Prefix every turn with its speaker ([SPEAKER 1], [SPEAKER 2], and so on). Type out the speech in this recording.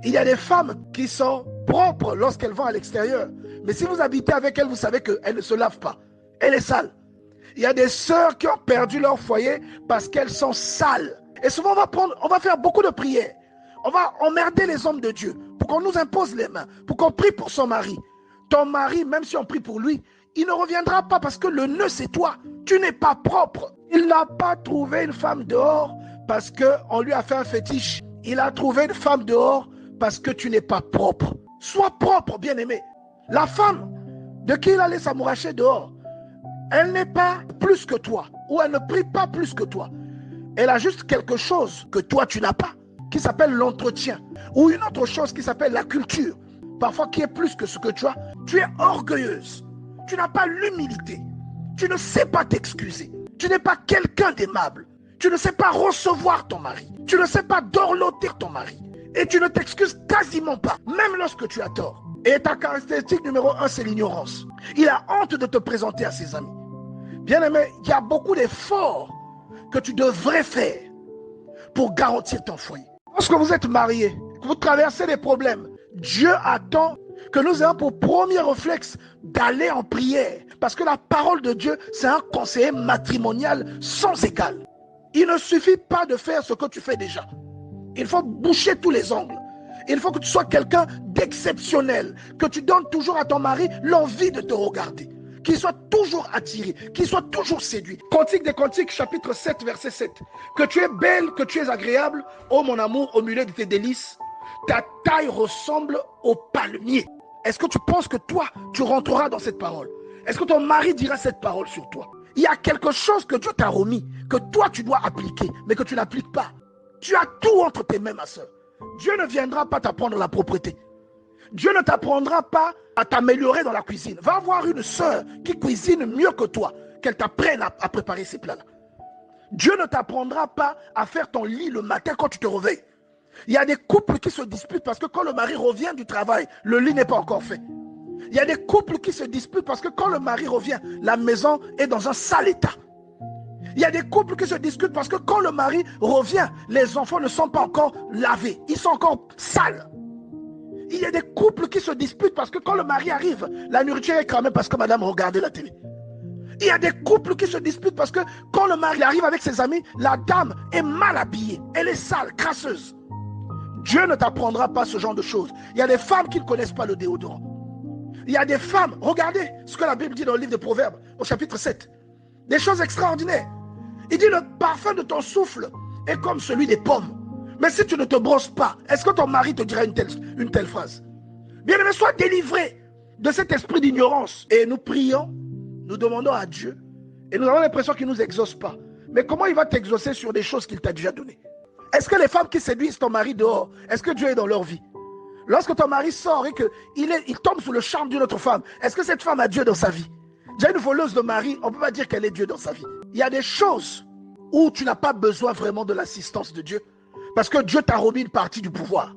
[SPEAKER 1] Il y a des femmes qui sont propres lorsqu'elles vont à l'extérieur. Mais si vous habitez avec elles, vous savez qu'elles ne se lavent pas. Elle est sale. Il y a des sœurs qui ont perdu leur foyer parce qu'elles sont sales. Et souvent, on va faire beaucoup de prières. On va emmerder les hommes de Dieu pour qu'on nous impose les mains, pour qu'on prie pour son mari. Ton mari, même si on prie pour lui, il ne reviendra pas parce que le nœud, c'est toi. Tu n'es pas propre. Il n'a pas trouvé une femme dehors parce qu'on lui a fait un fétiche. Il a trouvé une femme dehors parce que tu n'es pas propre. Sois propre, bien-aimé. La femme de qui il allait s'amouracher dehors, elle n'est pas plus que toi, ou elle ne prie pas plus que toi. Elle a juste quelque chose que toi tu n'as pas, qui s'appelle l'entretien, ou une autre chose qui s'appelle la culture, parfois qui est plus que ce que tu as. Tu es orgueilleuse, tu n'as pas l'humilité, tu ne sais pas t'excuser, tu n'es pas quelqu'un d'aimable, tu ne sais pas recevoir ton mari, tu ne sais pas dorloter ton mari, et tu ne t'excuses quasiment pas, même lorsque tu as tort. Et ta caractéristique numéro 1, c'est l'ignorance. Il a honte de te présenter à ses amis. Bien-aimé, il y a beaucoup d'efforts que tu devrais faire pour garantir ton foyer. Lorsque vous êtes marié, que vous traversez des problèmes, Dieu attend que nous ayons pour premier réflexe d'aller en prière. Parce que la parole de Dieu, c'est un conseiller matrimonial sans égal. Il ne suffit pas de faire ce que tu fais déjà. Il faut boucher tous les angles. Il faut que tu sois quelqu'un d'exceptionnel, que tu donnes toujours à ton mari l'envie de te regarder, qu'il soit toujours attiré, qu'il soit toujours séduit. Cantique des Cantiques, chapitre 7, verset 7. Que tu es belle, que tu es agréable, ô mon amour, au milieu de tes délices, ta taille ressemble au palmier. Est-ce que tu penses que toi, tu rentreras dans cette parole? Est-ce que ton mari dira cette parole sur toi? Il y a quelque chose que Dieu t'a remis, que toi tu dois appliquer, mais que tu n'appliques pas. Tu as tout entre tes mains, ma soeur. Dieu ne viendra pas t'apprendre la propreté. Dieu ne t'apprendra pas à t'améliorer dans la cuisine. Va voir une sœur qui cuisine mieux que toi, qu'elle t'apprenne à préparer ces plats-là. Dieu ne t'apprendra pas à faire ton lit le matin quand tu te réveilles. Il y a des couples qui se disputent parce que quand le mari revient du travail, le lit n'est pas encore fait. Il y a des couples qui se disputent parce que quand le mari revient, la maison est dans un sale état. Il y a des couples qui se discutent parce que quand le mari revient, les enfants ne sont pas encore lavés. Ils sont encore sales. Il y a des couples qui se disputent parce que quand le mari arrive, la nourriture est cramée parce que madame regardait la télé. Il y a des couples qui se disputent parce que quand le mari arrive avec ses amis, la dame est mal habillée. Elle est sale, crasseuse. Dieu ne t'apprendra pas ce genre de choses. Il y a des femmes qui ne connaissent pas le déodorant. Il y a des femmes, regardez ce que la Bible dit dans le livre de Proverbes, au chapitre 7. Des choses extraordinaires. Il dit le parfum de ton souffle est comme celui des pommes. Mais si tu ne te brosses pas, est-ce que ton mari te dira une telle phrase? Bien-aimé, sois délivré de cet esprit d'ignorance. Et nous prions, nous demandons à Dieu, et nous avons l'impression qu'il ne nous exauce pas. Mais comment il va t'exaucer sur des choses qu'il t'a déjà données? Est-ce que les femmes qui séduisent ton mari dehors, est-ce que Dieu est dans leur vie? Lorsque ton mari sort et qu'il tombe sous le charme d'une autre femme, est-ce que cette femme a Dieu dans sa vie? Déjà une voleuse de mari, on ne peut pas dire qu'elle est Dieu dans sa vie. Il y a des choses où tu n'as pas besoin vraiment de l'assistance de Dieu, parce que Dieu t'a remis une partie du pouvoir.